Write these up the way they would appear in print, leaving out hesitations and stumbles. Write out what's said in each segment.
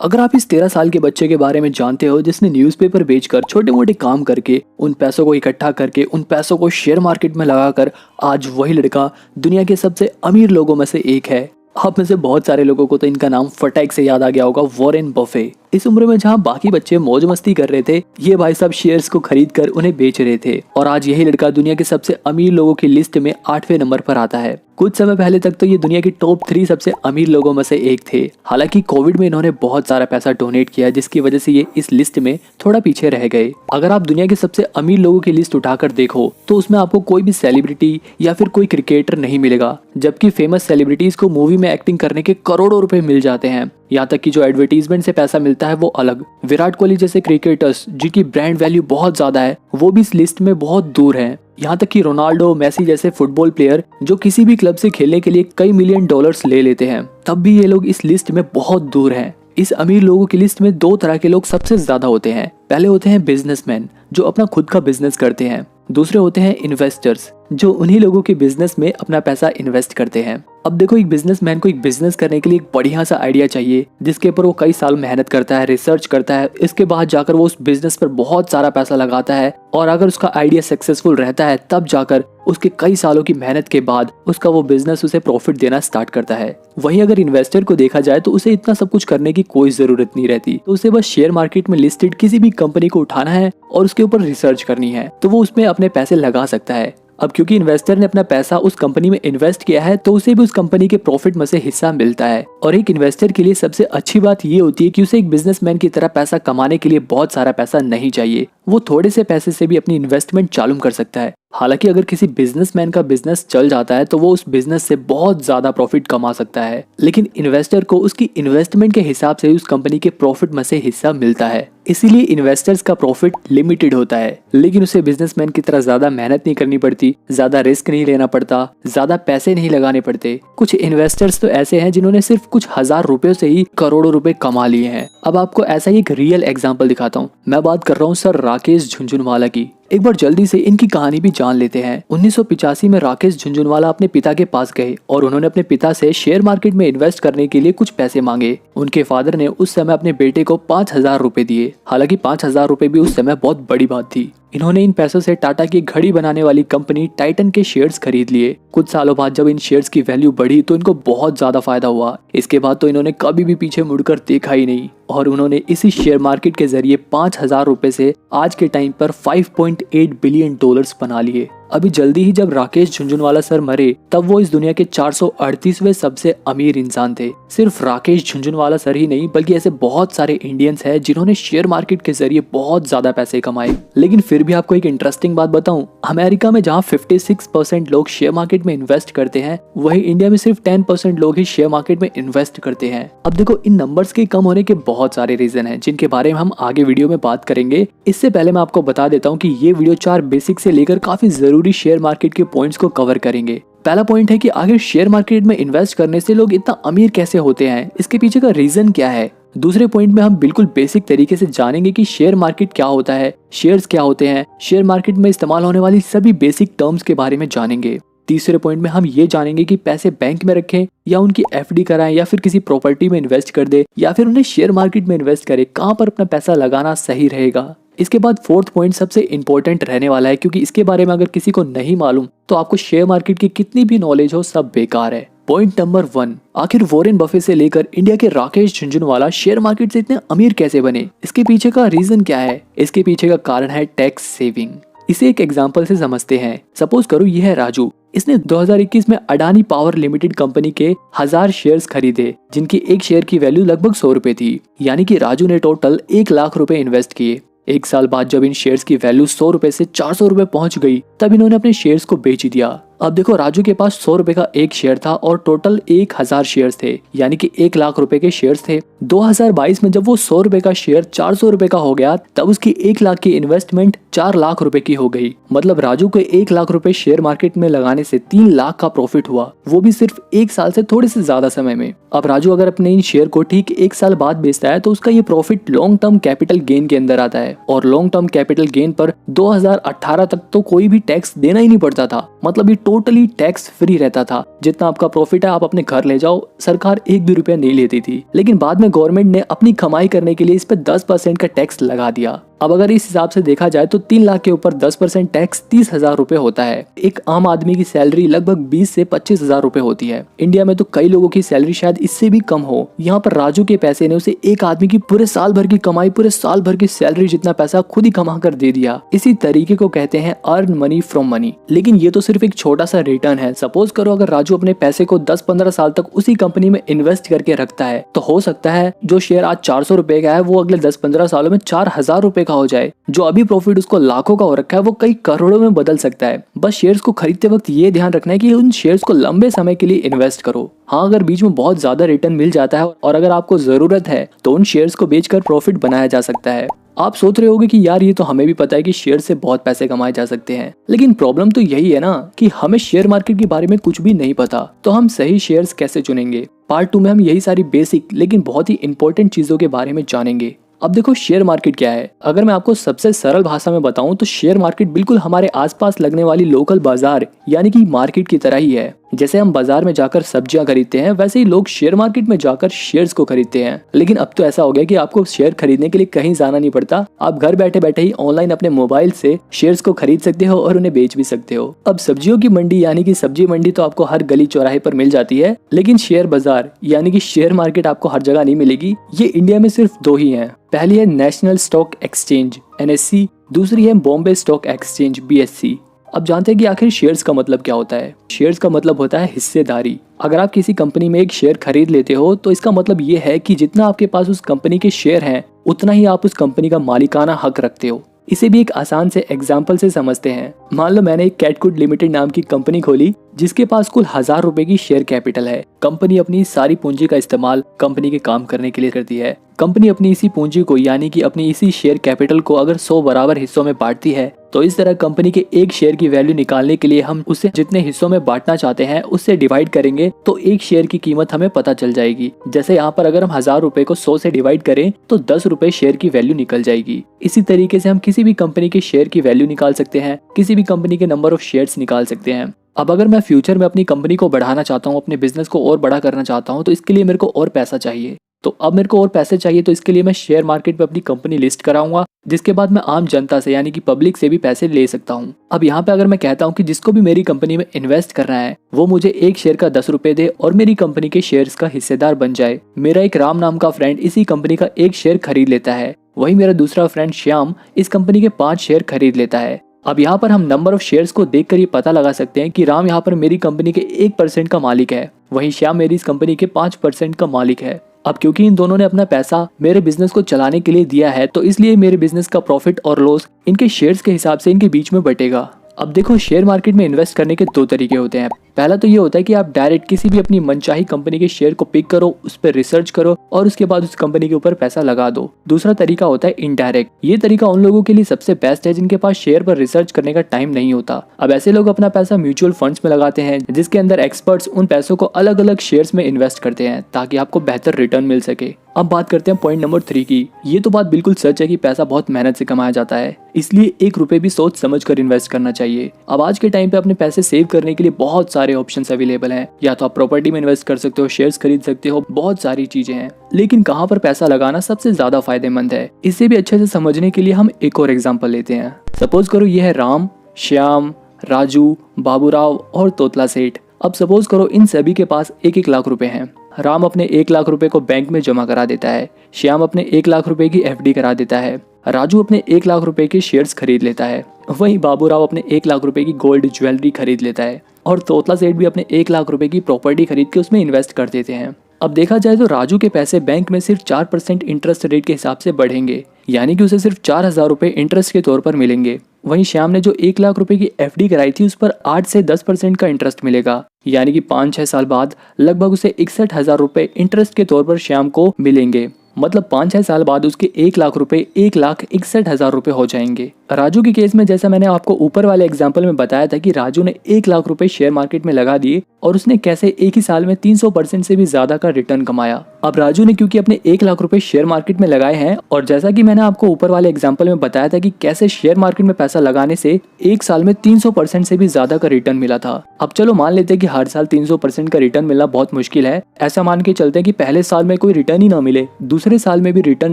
अगर आप इस 13 साल के बच्चे के बारे में जानते हो जिसने न्यूज़पेपर बेचकर छोटे मोटे काम करके उन पैसों को इकट्ठा करके उन पैसों को शेयर मार्केट में लगाकर आज वही लड़का दुनिया के सबसे अमीर लोगों में से एक है। आप में से बहुत सारे लोगों को तो इनका नाम फटाक से याद आ गया होगा, वॉरेन बफे। इस उम्र में जहां बाकी बच्चे मौज मस्ती कर रहे थे, ये भाई साहब शेयर्स को खरीद कर उन्हें बेच रहे थे और आज यही लड़का दुनिया के सबसे अमीर लोगों की लिस्ट में 8वें नंबर पर आता है। कुछ समय पहले तक तो ये दुनिया की टॉप 3 सबसे अमीर लोगों में से एक थे। हालांकि कोविड में इन्होंने बहुत सारा पैसा डोनेट किया जिसकी वजह से ये इस लिस्ट में थोड़ा पीछे रह गए। अगर आप दुनिया के सबसे अमीर लोगों की लिस्ट उठाकर देखो तो उसमें आपको कोई भी सेलिब्रिटी या फिर कोई क्रिकेटर नहीं मिलेगा, जबकि फेमस सेलिब्रिटीज को मूवी में एक्टिंग करने के करोड़ों रुपए मिल जाते हैं। यहाँ तक कि जो एडवर्टीजमेंट से पैसा मिलता है वो अलग। विराट कोहली जैसे क्रिकेटर्स जिनकी ब्रांड वैल्यू बहुत ज्यादा है वो भी इस लिस्ट में बहुत दूर हैं। यहाँ तक कि रोनाल्डो, मेसी जैसे फुटबॉल प्लेयर जो किसी भी क्लब से खेलने के लिए कई मिलियन डॉलर्स ले लेते हैं, तब भी ये लोग इस लिस्ट में बहुत दूर हैं। इस अमीर लोगों की लिस्ट में 2 तरह के लोग सबसे ज्यादा होते हैं। पहले होते हैं बिजनेसमैन जो अपना खुद का बिजनेस करते हैं। दूसरे होते हैं इन्वेस्टर्स जो उन्हीं लोगों के बिजनेस में अपना पैसा इन्वेस्ट करते हैं। अब देखो, एक बिजनेसमैन को एक बिजनेस करने के लिए एक बढ़िया सा आइडिया चाहिए जिसके ऊपर वो कई साल मेहनत करता है, रिसर्च करता है। इसके बाद जाकर वो उस बिजनेस पर बहुत सारा पैसा लगाता है और अगर उसका आइडिया सक्सेसफुल रहता है तब जाकर उसके कई सालों की मेहनत के बाद उसका वो बिजनेस उसे प्रॉफिट देना स्टार्ट करता है। वहीं अगर इन्वेस्टर को देखा जाए तो उसे इतना सब कुछ करने की कोई जरूरत नहीं रहती। तो उसे बस शेयर मार्केट में लिस्टेड किसी भी कंपनी को उठाना है और उसके ऊपर रिसर्च करनी है तो वो उसमें अपने पैसे लगा सकता है। अब क्योंकि इन्वेस्टर ने अपना पैसा उस कंपनी में इन्वेस्ट किया है तो उसे भी उस कंपनी के प्रॉफिट में से हिस्सा मिलता है। और एक इन्वेस्टर के लिए सबसे अच्छी बात ये होती है कि उसे एक बिजनेसमैन की तरह पैसा कमाने के लिए बहुत सारा पैसा नहीं चाहिए। वो थोड़े से पैसे से भी अपनी इन्वेस्टमेंट चालू कर सकता है। हालांकि अगर किसी बिजनेसमैन का बिजनेस चल जाता है तो वो उस बिजनेस से बहुत ज्यादा प्रॉफिट कमा सकता है, लेकिन इन्वेस्टर को उसकी इन्वेस्टमेंट के हिसाब से उस कंपनी के प्रॉफिट में से हिस्सा मिलता है। इसीलिए इन्वेस्टर्स का प्रॉफिट लिमिटेड होता है, लेकिन उसे बिजनेसमैन की तरह ज्यादा मेहनत नहीं करनी पड़ती, ज्यादा रिस्क नहीं लेना पड़ता, ज्यादा पैसे नहीं लगाने पड़ते। कुछ इन्वेस्टर्स तो ऐसे हैं जिन्होंने सिर्फ कुछ हजार रुपयों से ही करोड़ों रुपए कमा लिए हैं। अब आपको ऐसा ही एक रियल एग्जाम्पल दिखाता हूँ। मैं बात कर रहा हूँ सर राकेश झुनझुनवाला की। एक बार जल्दी से इनकी कहानी भी जान लेते हैं। 1985 में राकेश झुनझुनवाला अपने पिता के पास गए और उन्होंने अपने पिता से शेयर मार्केट में इन्वेस्ट करने के लिए कुछ पैसे मांगे। उनके फादर ने उस समय अपने बेटे को 5,000 रुपए दिए। हालांकि 5,000 रुपए भी उस समय बहुत बड़ी बात थी। इन्होंने इन पैसों से टाटा की घड़ी बनाने वाली कंपनी टाइटन के शेयर्स खरीद लिए। कुछ सालों बाद जब इन शेयर्स की वैल्यू बढ़ी तो इनको बहुत ज्यादा फायदा हुआ। इसके बाद तो इन्होंने कभी भी पीछे मुड़कर देखा ही नहीं और उन्होंने इसी शेयर मार्केट के जरिए 5,000 रुपए से आज के टाइम पर 5.8 बिलियन डॉलर्स बना लिए। अभी जल्दी ही जब राकेश झुनझुनवाला सर मरे तब वो इस दुनिया के 438वें सबसे अमीर इंसान थे। सिर्फ राकेश झुनझुनवाला सर ही नहीं बल्कि ऐसे बहुत सारे इंडियंस हैं जिन्होंने शेयर मार्केट के जरिए बहुत ज्यादा पैसे कमाए। लेकिन फिर भी आपको एक इंटरेस्टिंग बात बताऊं, अमेरिका में जहां 56% लोग शेयर मार्केट में इन्वेस्ट करते हैं, वही इंडिया में सिर्फ 10% लोग ही शेयर मार्केट में इन्वेस्ट करते हैं। अब देखो, इन नंबर्स के कम होने के बहुत सारे रीजन हैं जिनके बारे में हम आगे वीडियो में बात करेंगे। इससे पहले मैं आपको बता देता हूँ कि ये वीडियो 4 बेसिक से लेकर काफी जरूरी शेयर मार्केट के पॉइंट्स को कवर करेंगे। पहला पॉइंट है कि आखिर शेयर मार्केट में इन्वेस्ट करने से लोग इतना अमीर कैसे होते हैं, इसके पीछे का रीजन क्या है। दूसरे पॉइंट में हम बिल्कुल बेसिक तरीके से जानेंगे कि शेयर मार्केट क्या होता है, शेयर्स क्या होते हैं, शेयर मार्केट में इस्तेमाल होने वाली सभी बेसिक टर्म्स के बारे में जानेंगे। तीसरे पॉइंट में हम ये जानेंगे कि पैसे बैंक में रखें या उनकी एफडी कराएं या फिर किसी प्रॉपर्टी में इन्वेस्ट कर दे या फिर उन्हें शेयर मार्केट में इन्वेस्ट करें, कहां पर अपना पैसा लगाना सही रहेगा। इसके बाद फोर्थ पॉइंट सबसे इंपॉर्टेंट रहने वाला है, क्योंकि इसके बारे में अगर किसी को नहीं मालूम तो आपको शेयर मार्केट की कितनी भी नॉलेज हो सब बेकार है। पॉइंट नंबर 1, आखिर वॉरेन बफे से लेकर इंडिया के राकेश झुनझुनवाला शेयर मार्केट से इतने अमीर कैसे बने, इसके पीछे का रीजन क्या है। इसके पीछे का कारण है टैक्स सेविंग। इसे एक एग्जांपल से समझते हैं। सपोज करो ये है राजू। इसने 2021 में अडानी पावर लिमिटेड कंपनी के 1000 शेयर्स खरीदे जिनकी एक शेयर की वैल्यू लगभग 100 रुपए थी। यानी कि राजू ने टोटल 1 लाख रुपए इन्वेस्ट किए। एक साल बाद जब इन शेयर्स की वैल्यू 100 रुपए से 400 रुपए पहुंच गई तब इन्होंने अपने शेयर्स को बेच दिया। अब देखो, राजू के पास 100 रुपए का एक शेयर था और टोटल 1000 शेयर्स थे, यानी कि 1 लाख रुपए के शेयर्स थे। 2022 में जब वो 100 रुपए का शेयर 400 रुपए का हो गया तब उसकी 1 लाख की इन्वेस्टमेंट 4 लाख रुपए की हो गई। मतलब राजू को 1 लाख रुपए शेयर मार्केट में लगाने से 3 लाख का प्रॉफिट हुआ, वो भी सिर्फ 1 साल से थोड़े से ज्यादा समय में। अब राजू अगर अपने इन शेयर को ठीक 1 साल बाद बेचता है तो उसका ये profit long term capital gain के अंदर आता है और लॉन्ग टर्म कैपिटल गेन पर 2018 तक तो कोई भी टैक्स देना ही नहीं पड़ता था। मतलब ये टोटली टैक्स फ्री रहता था। जितना आपका प्रॉफिट है आप अपने घर ले जाओ, सरकार एक भी रुपया नहीं लेती थी। लेकिन बाद में गवर्नमेंट ने अपनी कमाई करने के लिए इस पे 10% का टैक्स लगा दिया। अब अगर इस हिसाब से देखा जाए तो 3 लाख के ऊपर 10% टैक्स 30,000 रुपए होता है। एक आम आदमी की सैलरी लगभग 20 से 25,000 रुपए होती है। इंडिया में तो कई लोगों की सैलरी शायद इससे भी कम हो। यहाँ पर राजू के पैसे ने उसे एक आदमी की पूरे साल भर की कमाई, पूरे साल भर की सैलरी जितना पैसा खुद ही कमा कर दे दिया। इसी तरीके को कहते हैं अर्न मनी फ्रॉम मनी। लेकिन ये तो सिर्फ एक छोटा सा रिटर्न है। सपोज करो अगर राजू अपने पैसे को 10-15 साल तक उसी कंपनी में इन्वेस्ट करके रखता है तो हो सकता है जो शेयर आज 400 रुपए का है वो अगले 10-15 सालों में 4,000 रुपए का हो जाए। जो अभी प्रॉफिट उसको लाखों का हो रखा है वो कई करोड़ों में बदल सकता है। बस शेयर्स को खरीदते वक्त ये ध्यान रखना है कि उन शेयर्स को लंबे समय के लिए इन्वेस्ट करो। हाँ, अगर बीच में बहुत ज्यादा रिटर्न मिल जाता है और अगर आपको जरूरत है तो उन शेयर्स को बेचकर प्रॉफिट बनाया जा सकता है। आप सोच रहे होंगे कि यार ये तो हमें भी पता है कि शेयर से बहुत पैसे कमाए जा सकते हैं, लेकिन प्रॉब्लम तो यही है ना कि हमें शेयर मार्केट के बारे में कुछ भी नहीं पता, तो हम सही शेयर्स कैसे चुनेंगे। पार्ट 2 में हम यही सारी बेसिक लेकिन बहुत ही इंपॉर्टेंट चीजों के बारे में जानेंगे। अब देखो शेयर मार्केट क्या है। अगर मैं आपको सबसे सरल भाषा में बताऊं तो शेयर मार्केट बिल्कुल हमारे आसपास लगने वाली लोकल बाजार यानी कि मार्केट की तरह ही है। जैसे हम बाजार में जाकर सब्जियां खरीदते हैं वैसे ही लोग शेयर मार्केट में जाकर शेयर्स को खरीदते हैं। लेकिन अब तो ऐसा हो गया कि आपको शेयर खरीदने के लिए कहीं जाना नहीं पड़ता। आप घर बैठे बैठे ही ऑनलाइन अपने मोबाइल से शेयर्स को खरीद सकते हो और उन्हें बेच भी सकते हो। अब सब्जियों की मंडी यानी कि सब्जी मंडी तो आपको हर गली चौराहे पर मिल जाती है, लेकिन शेयर बाजार यानी कि शेयर मार्केट आपको हर जगह नहीं मिलेगी। ये इंडिया में सिर्फ 2 ही है। पहली है नेशनल स्टॉक एक्सचेंज NSE, दूसरी है बॉम्बे स्टॉक एक्सचेंज BSE। अब जानते हैं कि आखिर शेयर्स का मतलब क्या होता है। शेयर्स का मतलब होता है हिस्सेदारी। अगर आप किसी कंपनी में एक शेयर खरीद लेते हो तो इसका मतलब ये है कि जितना आपके पास उस कंपनी के शेयर हैं उतना ही आप उस कंपनी का मालिकाना हक रखते हो। इसे भी एक आसान से एग्जाम्पल से समझते हैं। मान लो मैंने एक कैटगुड लिमिटेड नाम की कंपनी खोली जिसके पास कुल 1000 रुपए की शेयर कैपिटल है। कंपनी अपनी सारी पूंजी का इस्तेमाल कंपनी के काम करने के लिए करती है। कंपनी अपनी इसी पूंजी को यानी कि अपनी इसी शेयर कैपिटल को अगर 100 बराबर हिस्सों में बांटती है तो इस तरह कंपनी के एक शेयर की वैल्यू निकालने के लिए हम उसे जितने हिस्सों में बांटना चाहते हैं उससे डिवाइड करेंगे तो एक शेयर की कीमत हमें पता चल जाएगी। जैसे यहाँ पर अगर हम 1000 रुपए को 100 से डिवाइड करें तो 10 रुपए शेयर की वैल्यू निकल जाएगी। इसी तरीके से हम किसी भी कंपनी के शेयर की वैल्यू निकाल सकते हैं, किसी भी कंपनी के नंबर ऑफ शेयर्स निकाल सकते हैं। अब अगर मैं फ्यूचर में अपनी कंपनी को बढ़ाना चाहता हूँ, अपने बिजनेस को और बड़ा करना चाहता हूँ तो इसके लिए मेरे को और पैसा चाहिए। तो अब मेरे को और पैसे चाहिए तो इसके लिए मैं शेयर मार्केट पे अपनी कंपनी लिस्ट कराऊंगा, जिसके बाद मैं आम जनता से यानी कि पब्लिक से भी पैसे ले सकता हूँ। अब यहाँ पे अगर मैं कहता हूँ कि जिसको भी मेरी कंपनी में इन्वेस्ट करना है वो मुझे एक शेयर का 10 रुपए दे और मेरी कंपनी के शेयर्स का हिस्सेदार बन जाए। मेरा एक राम नाम का फ्रेंड इसी कंपनी का एक शेयर खरीद लेता है, वही मेरा दूसरा फ्रेंड श्याम इस कंपनी के 5 शेयर खरीद लेता है। अब यहाँ पर हम नंबर ऑफ शेयर्स को देखकर ये पता लगा सकते हैं कि राम यहाँ पर मेरी कंपनी के 1% का मालिक है, वहीं श्याम मेरी इस कंपनी के 5% का मालिक है। अब क्योंकि इन दोनों ने अपना पैसा मेरे बिजनेस को चलाने के लिए दिया है तो इसलिए मेरे बिजनेस का प्रॉफिट और लॉस इनके शेयर्स के हिसाब से इनके बीच में बटेगा। अब देखो शेयर मार्केट में इन्वेस्ट करने के 2 तरीके होते हैं। पहला तो ये होता है कि आप डायरेक्ट किसी भी अपनी मनचाही कंपनी के शेयर को पिक करो, उस पर रिसर्च करो और उसके बाद उस कंपनी के ऊपर पैसा लगा दो। दूसरा तरीका होता है इनडायरेक्ट। ये तरीका उन लोगों के लिए सबसे बेस्ट है जिनके पास शेयर पर रिसर्च करने का टाइम नहीं होता। अब ऐसे लोग अपना पैसा म्यूचुअल फंड्स में लगाते हैं जिसके अंदर एक्सपर्ट्स उन पैसों को अलग अलग शेयर्स में इन्वेस्ट करते हैं ताकि आपको बेहतर रिटर्न मिल सके। अब बात करते हैं पॉइंट नंबर 3 की। ये तो बात बिल्कुल सच है कि पैसा बहुत मेहनत से कमाया जाता है, इसलिए 1 रुपए भी सोच समझ कर इन्वेस्ट करना चाहिए। अब आज के टाइम पे अपने पैसे सेव करने के लिए बहुत सारे ऑप्शंस अवेलेबल हैं। या तो आप प्रॉपर्टी में इन्वेस्ट कर सकते हो, शेयर्स खरीद सकते हो, बहुत सारी चीजें हैं। लेकिन कहाँ पर पैसा लगाना सबसे ज्यादा फायदेमंद है, इसे भी अच्छे से समझने के लिए हम एक और एग्जाम्पल लेते हैं। सपोज करो ये है राम, श्याम, राजू, बाबूराव और तोतला सेठ। अब सपोज करो इन सभी के पास 1-1 लाख रुपए हैं। राम अपने 1 लाख रुपए को बैंक में जमा करा देता है, श्याम अपने 1 लाख रुपए की FD करा देता है, राजू अपने 1 लाख रुपए के शेयर्स खरीद लेता है, वहीं बाबूराव अपने 1 लाख रुपए की गोल्ड ज्वेलरी खरीद लेता है और तोतला सेठ भी अपने 1 लाख रुपए की प्रॉपर्टी खरीद के उसमें इन्वेस्ट कर देते हैं। अब देखा जाए तो राजू के पैसे बैंक में सिर्फ 4% इंटरेस्ट रेट के हिसाब से बढ़ेंगे, यानी कि उसे सिर्फ 4000 रुपए इंटरेस्ट के तौर पर मिलेंगे। वहीं श्याम ने जो 1 लाख रुपए की FD कराई थी उस पर 8 से 10% का इंटरेस्ट मिलेगा, यानी कि 5-6 साल बाद लगभग उसे 61,000 रुपए इंटरेस्ट के तौर पर श्याम को मिलेंगे। मतलब 5-6 साल बाद उसके 1 लाख रुपए 1,61,000 रुपए हो जाएंगे। राजू के केस में जैसा मैंने आपको ऊपर वाले एग्जांपल में बताया था कि राजू ने 1 लाख रुपए शेयर मार्केट में लगा दिए और उसने कैसे एक ही साल में 300% से भी ज्यादा का रिटर्न कमाया। अब राजू ने क्योंकि अपने 1 लाख रुपए शेयर मार्केट में लगाए हैं और जैसा कि मैंने आपको ऊपर वाले एग्जांपल में बताया था कि कैसे शेयर मार्केट में पैसा लगाने से एक साल में 300% से भी ज्यादा का रिटर्न मिला था। अब चलो मान लेते हैं कि हर साल 300% का रिटर्न मिलना बहुत मुश्किल है। ऐसा मान के चलते हैं कि पहले साल में कोई रिटर्न ही ना मिले, दूसरे साल में भी रिटर्न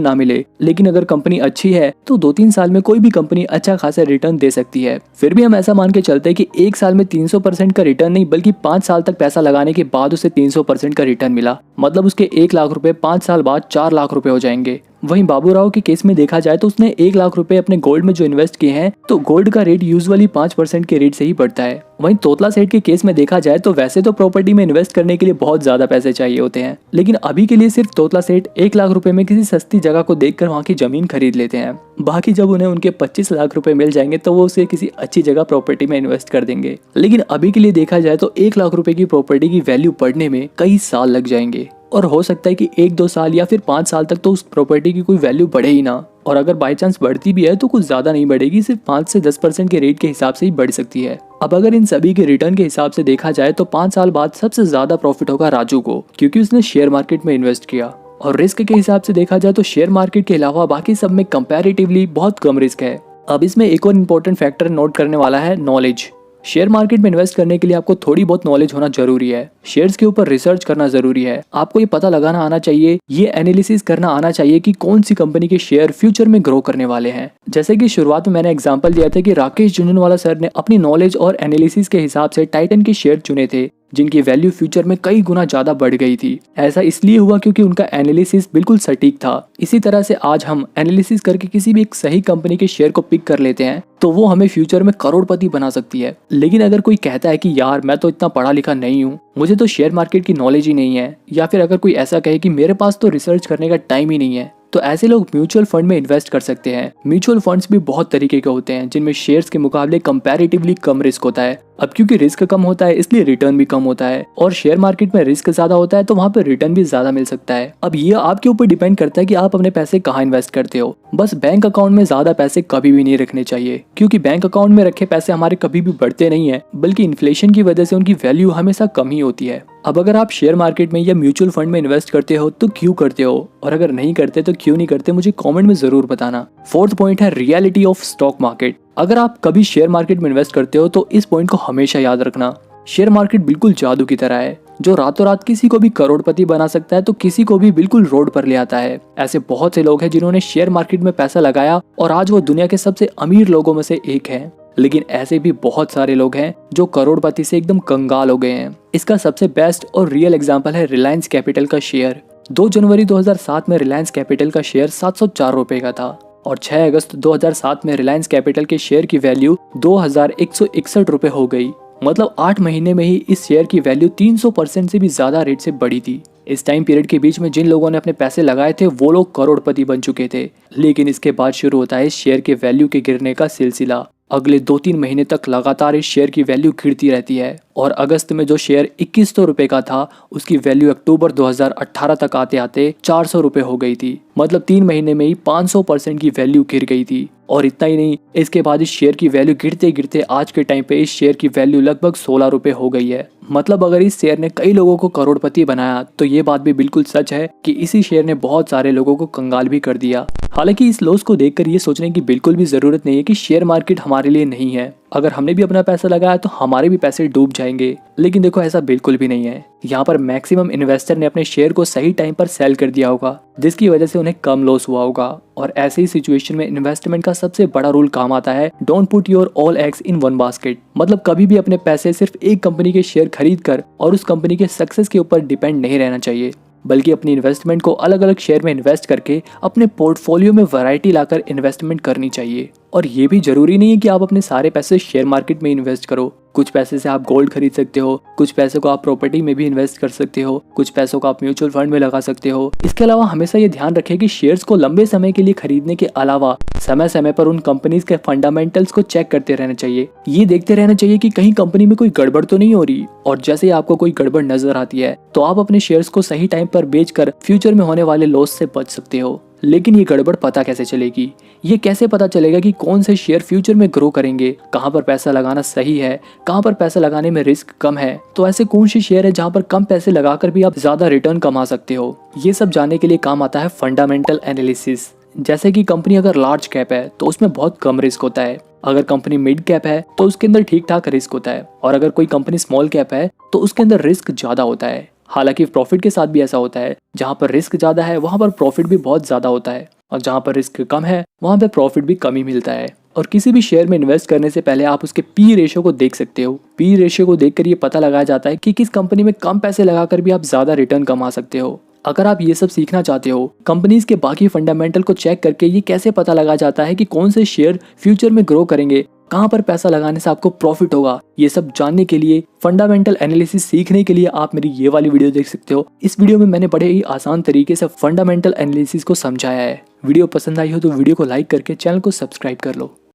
ना मिले, लेकिन अगर कंपनी अच्छी है तो 2-3 साल में कोई भी कंपनी अच्छा खासा रिटर्न दे सकती है। फिर भी हम ऐसा मान के चलते हैं कि एक साल में 300% का रिटर्न नहीं बल्कि 5 साल तक पैसा लगाने के बाद उसे 300% का रिटर्न मिला, मतलब उसके 1 लाख रुपए 5 साल बाद 4 लाख रुपए हो जाएंगे। वहीं बाबू राव के केस में देखा जाए तो उसने 1 लाख रुपए अपने गोल्ड में जो इन्वेस्ट किए हैं तो गोल्ड का रेट यूजुअली 5% के रेट से ही बढ़ता है। वहीं तोतला सेठ के केस में देखा जाए तो वैसे तो प्रॉपर्टी में इन्वेस्ट करने के लिए बहुत ज्यादा पैसे चाहिए होते हैं, लेकिन अभी के लिए सिर्फ तोतला सेठ 1 लाख रुपए में किसी सस्ती जगह को देखकर वहाँ की जमीन खरीद लेते हैं। बाकी जब उन्हें उनके 25 लाख रुपए मिल जाएंगे तो वो उसे किसी अच्छी जगह प्रॉपर्टी में इन्वेस्ट कर देंगे। लेकिन अभी के लिए देखा जाए तो 1 लाख रुपए की प्रॉपर्टी की वैल्यू बढ़ने में कई साल लग जाएंगे और हो सकता है कि 1-2 साल या फिर 5 साल तक तो उस प्रॉपर्टी की कोई वैल्यू बढ़े ही ना, और अगर बाई चांस बढ़ती भी है तो कुछ ज्यादा नहीं बढ़ेगी, सिर्फ 5 से 10% के रेट के हिसाब से ही बढ़ सकती है। अब अगर इन सभी के रिटर्न के हिसाब से देखा जाए तो 5 साल बाद सबसे ज्यादा प्रॉफिट होगा राजू को, क्योंकि उसने शेयर मार्केट में इन्वेस्ट किया। और रिस्क के हिसाब से देखा जाए तो शेयर मार्केट के अलावा बाकी सब में कंपैरेटिवली बहुत कम रिस्क है। अब इसमें एक और इम्पोर्टेंट फैक्टर नोट करने वाला है नॉलेज। शेयर मार्केट में इन्वेस्ट करने के लिए आपको थोड़ी बहुत नॉलेज होना जरूरी है। शेयर्स के ऊपर रिसर्च करना जरूरी है। आपको ये पता लगाना आना चाहिए, ये एनालिसिस करना आना चाहिए कि कौन सी कंपनी के शेयर फ्यूचर में ग्रो करने वाले हैं। जैसे कि शुरुआत में मैंने एग्जांपल दिया था कि राकेश झुनझुनवाला सर ने अपनी नॉलेज और एनालिसिस के हिसाब से टाइटन के शेयर चुने थे जिनकी वैल्यू फ्यूचर में कई गुना ज्यादा बढ़ गई थी। ऐसा इसलिए हुआ क्योंकि उनका एनालिसिस बिल्कुल सटीक था। इसी तरह से आज हम एनालिसिस करके किसी भी एक सही कंपनी के शेयर को पिक कर लेते हैं तो वो हमें फ्यूचर में करोड़पति बना सकती है। लेकिन अगर कोई कहता है कि यार मैं तो इतना पढ़ा लिखा नहीं हूँ, मुझे तो शेयर मार्केट की नॉलेज ही नहीं है, या फिर अगर कोई ऐसा कहे कि मेरे पास तो रिसर्च करने का टाइम ही नहीं है, तो ऐसे लोग म्यूचुअल फंड में इन्वेस्ट कर सकते हैं। म्यूचुअल फंड्स भी बहुत तरीके के होते हैं जिनमें शेयर्स के मुकाबले कंपैरेटिवली कम रिस्क होता है। अब क्योंकि रिस्क कम होता है इसलिए रिटर्न भी कम होता है, और शेयर मार्केट में रिस्क ज्यादा होता है तो वहाँ पे रिटर्न भी ज्यादा मिल सकता है। अब ये आपके ऊपर डिपेंड करता है कि आप अपने पैसे कहाँ इन्वेस्ट करते हो। बस बैंक अकाउंट में ज्यादा पैसे कभी भी नहीं रखने चाहिए, क्योंकि बैंक अकाउंट में रखे पैसे हमारे कभी भी बढ़ते नहीं है, बल्कि इन्फ्लेशन की वजह से उनकी वैल्यू हमेशा कम ही होती है। अब अगर आप शेयर मार्केट में या म्यूचुअल फंड में इन्वेस्ट करते हो तो क्यों करते हो, और अगर नहीं करते तो क्यों नहीं करते, मुझे कमेंट में जरूर बताना। 4th पॉइंट है रियलिटी ऑफ स्टॉक मार्केट। अगर आप कभी शेयर मार्केट में इन्वेस्ट करते हो तो इस पॉइंट को हमेशा याद रखना। शेयर मार्केट बिल्कुल जादू की तरह है, जो रातों रात किसी को भी करोड़पति बना सकता है तो किसी को भी बिल्कुल रोड पर ले आता है। ऐसे बहुत से लोग हैं जिन्होंने शेयर मार्केट में पैसा लगाया और आज वो दुनिया के सबसे अमीर लोगों में से एक है। लेकिन ऐसे भी बहुत सारे लोग हैं जो करोड़पति से एकदम कंगाल हो गए हैं। इसका सबसे बेस्ट और रियल एग्जांपल है रिलायंस कैपिटल का शेयर। 2 जनवरी 2007 में रिलायंस कैपिटल का शेयर 704 रुपए का था और 6 अगस्त 2007 में रिलायंस कैपिटल के शेयर की वैल्यू 2161 रुपए हो गई। मतलब 8 महीने में ही इस शेयर की वैल्यू 300% से भी ज्यादा रेट से बढ़ी थी। इस टाइम पीरियड के बीच में जिन लोगों ने अपने पैसे लगाए थे वो लोग करोड़पति बन चुके थे। लेकिन इसके बाद शुरू होता है शेयर के वैल्यू के गिरने का सिलसिला। अगले 2-3 महीने तक लगातार इस शेयर की वैल्यू गिरती रहती है और अगस्त में जो शेयर 2100 रुपए का था उसकी वैल्यू अक्टूबर 2018 तक आते आते 400 रुपए हो गई थी। मतलब 3 महीने में ही 500% की वैल्यू गिर गई थी। और इतना ही नहीं, इसके बाद इस शेयर की वैल्यू गिरते गिरते आज के टाइम पे इस शेयर की वैल्यू लगभग 16 रुपए हो गई है। मतलब अगर इस शेयर ने कई लोगों को करोड़पति बनाया तो ये बात भी बिल्कुल सच है कि इसी शेयर ने बहुत सारे लोगों को कंगाल भी कर दिया। हालांकि इस लॉस को देखकर ये सोचने की बिल्कुल भी जरूरत नहीं है कि शेयर मार्केट हमारे लिए नहीं है। अगर हमने भी अपना पैसा लगाया तो हमारे भी पैसे डूब जाएंगे। लेकिन देखो ऐसा बिल्कुल भी नहीं है। यहाँ पर मैक्सिमम इन्वेस्टर ने अपने शेयर को सही टाइम पर सेल कर दिया होगा जिसकी वजह से उन्हें कम लॉस हुआ होगा। और ऐसे ही सिचुएशन में इन्वेस्टमेंट का सबसे बड़ा रूल काम आता है, don't put your all eggs in one basket. मतलब कभी भी अपने पैसे सिर्फ एक कंपनी के शेयर खरीद कर और उस कंपनी के सक्सेस के ऊपर डिपेंड नहीं रहना चाहिए, बल्कि अपनी इन्वेस्टमेंट को अलग अलग शेयर में इन्वेस्ट करके अपने पोर्टफोलियो में वैरायटी लाकर इन्वेस्टमेंट करनी चाहिए। और ये भी जरूरी नहीं है कि आप अपने सारे पैसे शेयर मार्केट में इन्वेस्ट करो। कुछ पैसे से आप गोल्ड खरीद सकते हो, कुछ पैसों को आप प्रॉपर्टी में भी इन्वेस्ट कर सकते हो, कुछ पैसों को आप म्यूचुअल फंड में लगा सकते हो। इसके अलावा हमेशा ये ध्यान रखें कि शेयर्स को लंबे समय के लिए खरीदने के अलावा समय समय पर उन कंपनीज के फंडामेंटल्स को चेक करते रहना चाहिए। ये देखते रहना चाहिए कि कहीं कंपनी में कोई गड़बड़ तो नहीं हो रही, और जैसे ही आपको कोई गड़बड़ नजर आती है तो आप अपने शेयर्स को सही टाइम पर बेचकर फ्यूचर में होने वाले लॉस से बच सकते हो। लेकिन ये गड़बड़ पता कैसे चलेगी? ये कैसे पता चलेगा कि कौन से शेयर फ्यूचर में ग्रो करेंगे, कहाँ पर पैसा लगाना सही है, कहाँ पर पैसा लगाने में रिस्क कम है? तो ऐसे कौन से शेयर है जहाँ पर कम पैसे लगाकर भी आप ज्यादा रिटर्न कमा सकते हो? ये सब जानने के लिए काम आता है फंडामेंटल एनालिसिस। जैसे कि कंपनी अगर लार्ज कैप है तो उसमें बहुत कम रिस्क होता है, अगर कंपनी मिड कैप है तो उसके अंदर ठीक ठाक रिस्क होता है, और अगर कोई कंपनी स्मॉल कैप है तो उसके अंदर रिस्क ज्यादा होता है। हालांकि प्रॉफिट के साथ भी ऐसा होता है, जहां पर रिस्क ज्यादा है वहां पर प्रॉफिट भी बहुत ज्यादा होता है, और जहां पर रिस्क कम है वहां पर प्रॉफिट भी कम ही मिलता है। और किसी भी शेयर में इन्वेस्ट करने से पहले आप उसके पी रेशियो को देख सकते हो। पी रेशियो को देखकर ये पता लगाया जाता है कि किस कंपनी में कम पैसे लगाकर भी आप ज्यादा रिटर्न कमा सकते हो। अगर आप ये सब सीखना चाहते हो, कंपनीज के बाकी फंडामेंटल को चेक करके ये कैसे पता लगा जाता है कि कौन से शेयर फ्यूचर में ग्रो करेंगे, कहां पर पैसा लगाने से आपको प्रॉफिट होगा, ये सब जानने के लिए, फंडामेंटल एनालिसिस सीखने के लिए आप मेरी ये वाली वीडियो देख सकते हो। इस वीडियो में मैंने बड़े ही आसान तरीके से फंडामेंटल एनालिसिस को समझाया है। वीडियो पसंद आई हो तो वीडियो को लाइक करके चैनल को सब्सक्राइब कर लो।